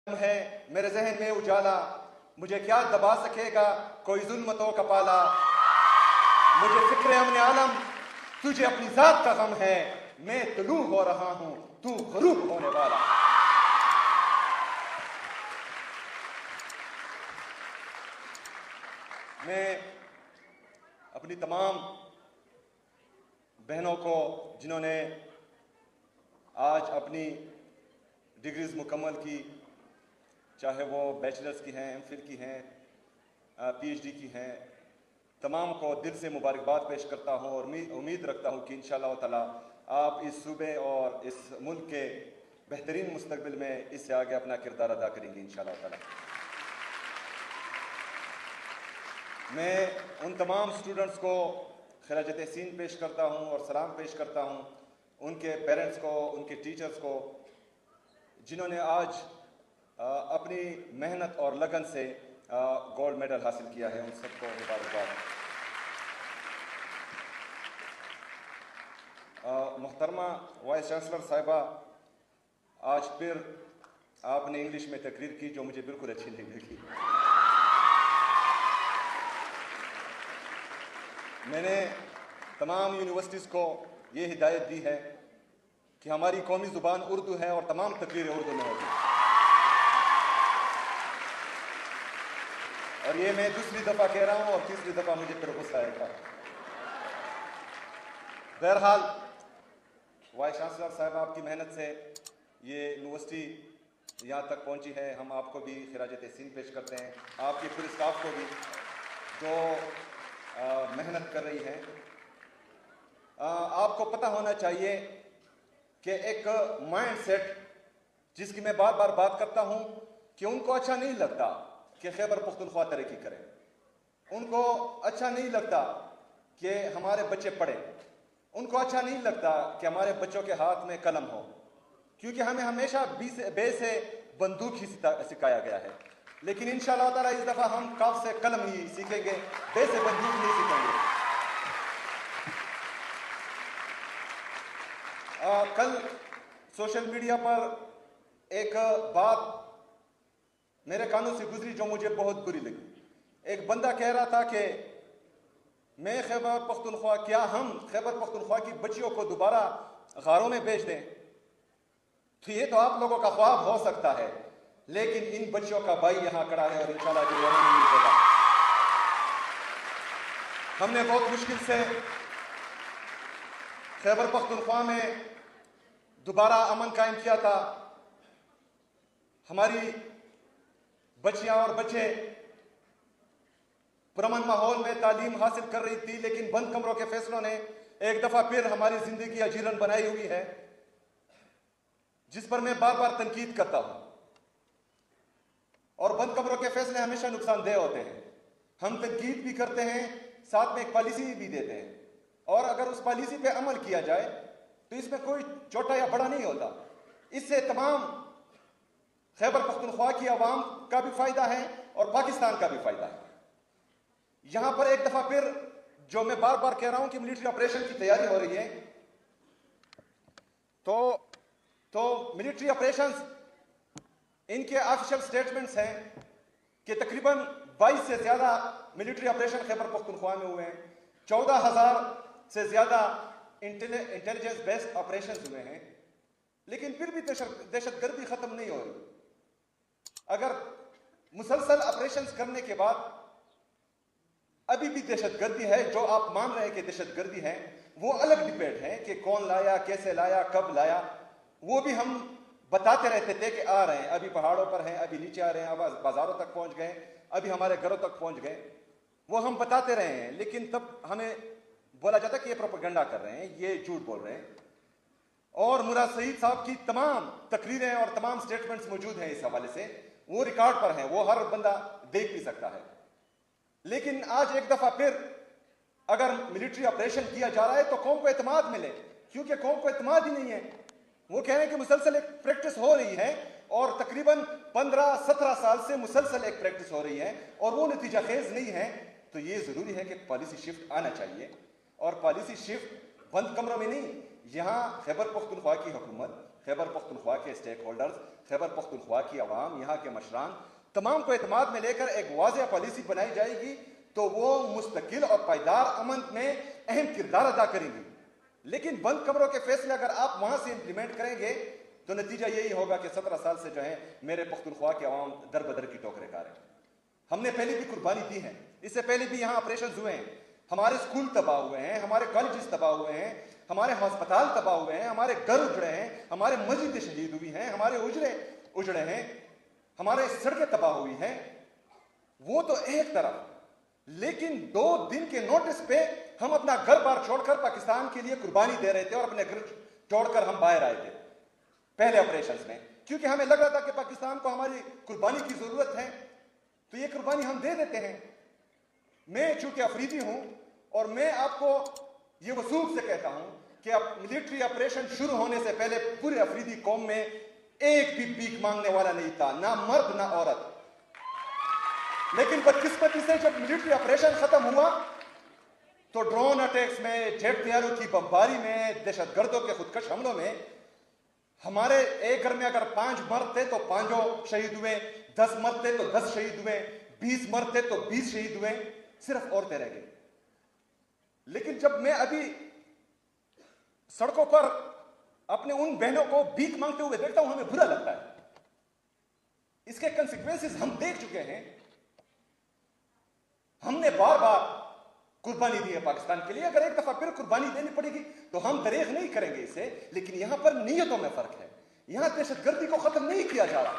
है मेरे जहन में उजाला, मुझे क्या दबा सकेगा कोई जुल्मतों का पाला। मुझे फिक्र अमन आलम, तुझे अपनी जात का गम है, मैं तुलू हो रहा हूं, तू गरूब होने वाला। मैं अपनी तमाम बहनों को जिन्होंने आज अपनी डिग्रीज मुकम्मल की, चाहे वो बैचलर्स की हैं, एमफिल की हैं, पीएचडी की हैं, तमाम को दिल से मुबारकबाद पेश करता हूं और उम्मीद रखता हूं कि इंशाअल्लाह ताला आप इस सूबे और इस मुल्क के बेहतरीन मुस्तकबिल में इससे आगे अपना किरदार अदा करेंगे इंशाअल्लाह ताला। मैं उन तमाम स्टूडेंट्स को खिराज तहसीन पेश करता हूं और सलाम पेश करता हूं, उनके पेरेंट्स को, उनके टीचर्स को, जिन्होंने आज अपनी मेहनत और लगन से गोल्ड मेडल हासिल किया है। उन सबको मुबारकबाद। मोहतरमा वाइस चांसलर साहिबा, आज फिर आपने इंग्लिश में तकरीर की जो मुझे बिल्कुल अच्छी नहीं लगी। मैंने तमाम यूनिवर्सिटीज़ को ये हिदायत दी है कि हमारी कौमी ज़ुबान उर्दू है और तमाम तकरीरें उर्दू में होगी। और ये मैं दूसरी दफ़ा कह रहा हूँ और तीसरी दफ़ा मुझे फिर गुस्सा आएगा। बहरहाल वाइस चांसलर साहब, आपकी मेहनत से ये यूनिवर्सिटी यहाँ तक पहुँची है। हम आपको भी खिराज तहसीन पेश करते हैं, आपके पूरे स्टाफ को भी जो मेहनत कर रही है। आपको पता होना चाहिए कि एक माइंड सेट जिसकी मैं बार बार बात करता हूं कि उनको अच्छा नहीं लगता कि खैबर पख्तूनख्वा तरक्की करें, उनको अच्छा नहीं लगता कि हमारे बच्चे पढ़ें, उनको अच्छा नहीं लगता कि हमारे बच्चों के हाथ में कलम हो, क्योंकि हमें हमेशा बे से बंदूक ही सिखाया गया है। लेकिन इंशाअल्लाह ताला इस दफ़ा हम काफ से कलम ही सीखेंगे, बे से बंदूक नहीं सीखेंगे। कल सोशल मीडिया पर एक बात मेरे कानों से गुजरी जो मुझे बहुत बुरी लगी। एक बंदा कह रहा था कि मैं खैबर पख्तूनख्वा, क्या हम खैबर पख्तूनख्वा की बच्चियों को दोबारा गारों में भेज दें? तो ये तो आप लोगों का ख्वाब हो सकता है, लेकिन इन बच्चियों का भाई यहां खड़ा है और इंशाअल्लाह जो नहीं मिलेगा। हमने बहुत मुश्किल से खैबर पख्तूनख्वा में दोबारा अमन कायम किया था। हमारी बच्चियां और बच्चे पुरअमन माहौल में तालीम हासिल कर रही थी, लेकिन बंद कमरों के फैसलों ने एक दफा फिर हमारी जिंदगी अजीरन बनाई हुई है, जिस पर मैं बार बार तनकीद करता हूं। और बंद कमरों के फैसले हमेशा नुकसानदेह होते हैं। हम तनकीद भी करते हैं, साथ में एक पॉलिसी भी देते हैं, और अगर उस पॉलिसी पे अमल किया जाए तो इसमें कोई छोटा या बड़ा नहीं होता। इससे तमाम खैबर पख्तूनख्वा की आवाम का भी फायदा है और पाकिस्तान का भी फायदा है। यहां पर एक दफा फिर जो मैं बार बार कह रहा हूं कि मिलिट्री ऑपरेशन की तैयारी हो रही है, तो मिलिट्री ऑपरेशंस, इनके ऑफिशियल स्टेटमेंट्स हैं कि तकरीबन 22 से ज्यादा मिलिट्री ऑपरेशन खैबर पख्तूनख्वा में हुए हैं, 14,000 से ज्यादा इंटेलिजेंस बेस्ड ऑपरेशंस हुए हैं, लेकिन फिर भी दहशतगर्दी खत्म नहीं हो रही। अगर मुसलसल ऑपरेशंस करने के बाद अभी भी दहशतगर्दी है, जो आप मान रहे हैं कि दहशतगर्दी है, वो अलग डिबेट है कि कौन लाया, कैसे लाया, कब लाया। वो भी हम बताते रहते थे कि आ रहे हैं, अभी पहाड़ों पर हैं, अभी नीचे आ रहे हैं, अब बाजारों तक पहुंच गए, अभी हमारे घरों तक पहुंच गए। वो हम बताते रहे हैं, लेकिन तब हमें बोला जाता कि ये प्रोपेगेंडा कर रहे हैं, ये झूठ बोल रहे हैं। और मुराद सईद साहब की तमाम तकरीरें और तमाम स्टेटमेंट्स मौजूद हैं इस हवाले से, वो रिकॉर्ड पर हैं, वो हर बंदा देख भी सकता है। लेकिन आज एक दफा फिर अगर मिलिट्री ऑपरेशन किया जा रहा है तो कौम को एतमाद मिले, क्योंकि कौम को एतमाद ही नहीं है। वो कह रहे हैं कि मुसलसल एक प्रैक्टिस हो रही है, और तकरीबन 15-17 साल से मुसलसल एक प्रैक्टिस हो रही है और वो नतीजा खेज नहीं है। तो ये जरूरी है कि पॉलिसी शिफ्ट आना चाहिए, और पॉलिसी शिफ्ट बंद कमरों में नहीं, यहां खैबर पख्तूनख्वा की हुकूमत, खैबर पख्तूनख्वा के स्टेक होल्डर्स, खैबर पख्तूनख्वा की आवाम, यहाँ के मशरान तमाम को एतमाद में लेकर एक वाज़ेह पॉलिसी बनाई जाएगी तो वो मुस्तकिल और पायदार अमन में अहम किरदार अदा करेंगी। लेकिन बंद कमरों के फैसले अगर आप वहां से इंप्लीमेंट करेंगे तो नतीजा यही होगा कि 17 साल से जो है मेरे पख्तूनख्वा के अवाम दर बदर की टोकरे खा रहे हैं। हमने पहले भी कुर्बानी दी है, इससे पहले भी यहाँ ऑपरेशन हुए हैं, हमारे स्कूल तबाह हुए हैं, हमारे कॉलेजेस तबाह हुए हैं, हमारे अस्पताल तबाह हुए हैं, हमारे घर उजड़े हैं, हमारे मस्जिदें शहीद हुई हैं, हमारे उजड़े हैं, हमारे सड़कें तबाह हुई हैं। वो तो एक तरफ, लेकिन 2 दिन के नोटिस पे हम अपना घर बार छोड़कर पाकिस्तान के लिए कुर्बानी दे रहे थे और अपने घर छोड़कर हम बाहर आए थे पहले ऑपरेशन में, क्योंकि हमें लग रहा था कि पाकिस्तान को हमारी कुर्बानी की जरूरत है तो ये कुर्बानी हम दे देते हैं। मैं चूंकि अफरीदी हूं और मैं आपको ये वसूख से कहता हूं कि अब मिलिट्री ऑपरेशन शुरू होने से पहले पूरे अफरीदी कौम में एक भी भीख मांगने वाला नहीं था, ना मर्द ना औरत। लेकिन बदकिस्मती से जब मिलिट्री ऑपरेशन खत्म हुआ तो ड्रोन अटैक्स में, जेट तैयारों की बमबारी में, दहशतगर्दों के खुदकश हमलों में हमारे एक घर में अगर 5 मर्द थे तो 5 शहीद हुए, 10 मर्द थे तो 10 शहीद हुए, 20 मर्द थे तो 20 शहीद हुए, सिर्फ औरतें रह गई। लेकिन जब मैं अभी सड़कों पर अपने उन बहनों को भीख मांगते हुए देखता हूं, हमें बुरा लगता है। इसके कंसिक्वेंसेस हम देख चुके हैं। हमने बार बार कुर्बानी दी है पाकिस्तान के लिए, अगर एक दफा फिर कुर्बानी देनी पड़ेगी तो हम दरेख नहीं करेंगे इसे। लेकिन यहां पर नीयतों में फर्क है, यहां दहशतगर्दी को खत्म नहीं किया जा रहा,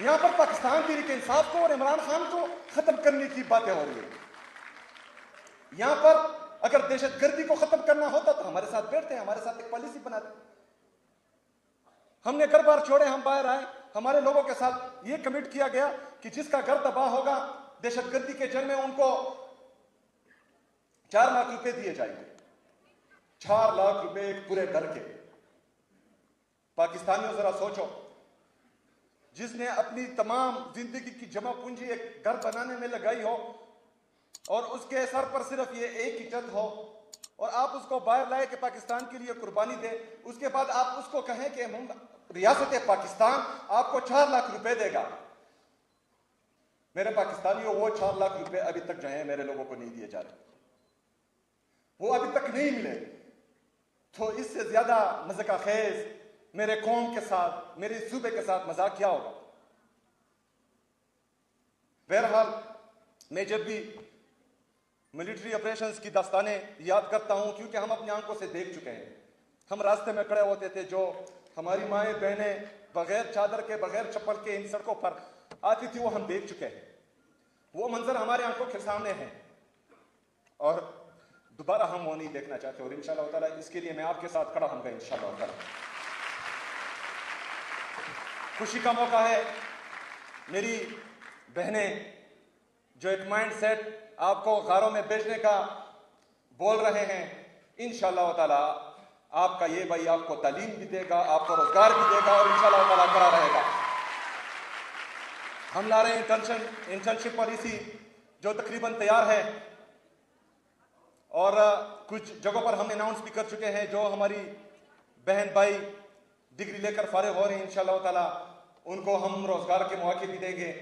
यहां पर पाकिस्तान तहरीक इंसाफ को और इमरान खान को खत्म करने की बातें हो रही है। यहां पर अगर दहशतगर्दी को खत्म करना होता तो हमारे साथ बैठते हैं, हमारे साथ एक पॉलिसी बनाते। हमने घर बार छोड़े, हम बाहर आए, हमारे लोगों के साथ ये कमिट किया गया कि जिसका घर तबाह होगा दहशतगर्दी के जंग में उनको 4 लाख रुपए दिए जाएंगे। 4 लाख रुपए एक पूरे घर के। पाकिस्तानियों जरा सोचो, जिसने अपनी तमाम जिंदगी की जमा पूंजी एक घर बनाने में लगाई हो और उसके सर पर सिर्फ ये एक ही छत हो और आप उसको बाहर लाए कि पाकिस्तान के लिए कुर्बानी दे, उसके बाद आप उसको कहें कि हम रियासत पाकिस्तान आपको 4 लाख रुपए देगा। मेरे पाकिस्तानियों, वो 4 लाख रुपए अभी तक जो है मेरे लोगों को नहीं दिए जा रहे, वो अभी तक नहीं मिले। तो इससे ज्यादा मज़ाक खेज मेरे कौम के साथ, मेरे सूबे के साथ मजाक क्या होगा। बहरहाल, मैं जब भी मिलिट्री ऑपरेशंस की दास्तानें याद करता हूं, क्योंकि हम अपनी आंखों से देख चुके हैं। हम रास्ते में खड़े होते थे, जो हमारी माएँ बहनें बगैर चादर के, बगैर चप्पल के इन सड़कों पर आती थी, वो हम देख चुके हैं। वो मंजर हमारे आंखों के सामने है और दोबारा हम वो नहीं देखना चाहते। और इंशाअल्लाह ताला इसके लिए मैं आपके साथ खड़ा होऊंगा इंशाअल्लाह ताला। खुशी का मौका है, मेरी बहनें जो एक माइंड सेट आपको गारों में बेचने का बोल रहे हैं, इंशाअल्लाह ताला आपका ये भाई आपको तालीम भी देगा, आपको रोजगार भी देगा और इंशाअल्लाह ताला खड़ा रहेगा। हम ला रहे हैं इंटर्नशिप पॉलिसी जो तकरीबन तैयार है और कुछ जगहों पर हम अनाउंस भी कर चुके हैं। जो हमारी बहन भाई डिग्री लेकर फारिग हो रहे हैं, इंशाअल्लाह ताला उनको हम रोजगार के मौके भी देंगे।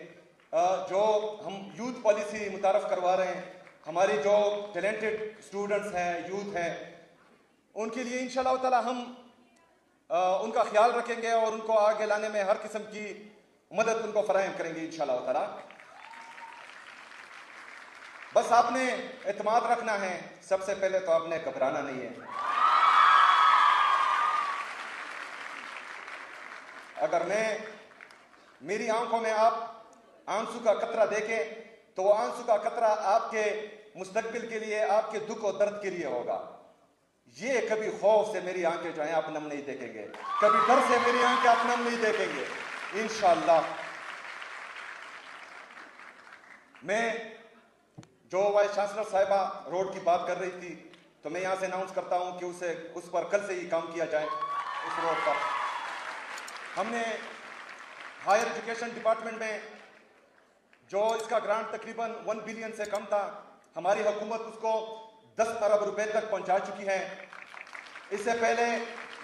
जो हम यूथ पॉलिसी मुतारफ करवा रहे हैं, हमारी जो टैलेंटेड स्टूडेंट्स हैं, यूथ हैं, उनके लिए इंशाअल्लाह ताला हम उनका ख्याल रखेंगे और उनको आगे लाने में हर किस्म की मदद उनको फराहम करेंगे इंशाअल्लाह ताला। बस आपने एतमाद रखना है, सबसे पहले तो आपने घबराना नहीं है। अगर मेरी आंखों में आप आंसू का कतरा देखें तो वो आंसू का कतरा आपके मुस्तकबिल के लिए, आपके दुख और दर्द के लिए होगा। ये कभी खौफ से मेरी आंखें जो हैं आप नम नहीं देखेंगे, कभी डर से मेरी आंखें आप नम नहीं देखेंगे इंशाअल्लाह। मैं जो वाइस चांसलर साहिबा रोड की बात कर रही थी, तो मैं यहां से अनाउंस करता हूं कि उस पर कल से ही काम किया जाए। उस रोड पर हमने हायर एजुकेशन डिपार्टमेंट में जो इसका ग्रांट तकरीबन 1 बिलियन से कम था, हमारी हुकूमत उसको 10 अरब रुपए तक पहुंचा चुकी है। इससे पहले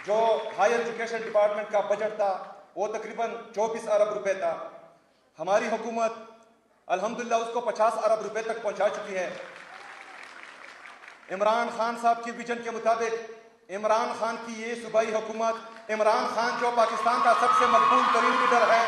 जो हायर एजुकेशन डिपार्टमेंट का बजट था वो तकरीबन 24 अरब रुपए था। हमारी हुकूमत अल्हम्दुलिल्लाह उसको 50 अरब रुपए तक पहुंचा चुकी है। इमरान खान साहब के विजन के मुताबिक इमरान खान की ये सूबाई हुकूमत, इमरान खान जो पाकिस्तान का सबसे मकबूल तरीन लीडर है,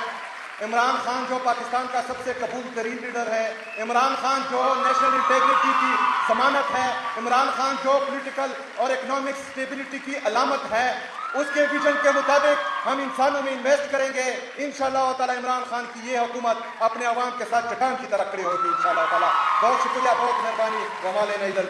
इमरान खान जो पाकिस्तान का सबसे कबूल तरीन लीडर है, इमरान खान जो नेशनल इंटेग्रिटी की जमानत है, इमरान खान जो पॉलिटिकल और इकोनॉमिक स्टेबिलिटी की अलामत है, उसके विजन के मुताबिक हम इंसानों में इन्वेस्ट करेंगे। इंशाअल्लाह ताला इमरान खान की ये हुकूमत अपने अवाम के साथ चट्टान की तरह खड़ी होगी इंशाअल्लाह ताला। बहुत शुक्रिया, बहुत मेहरबानी। वमा लेना इधर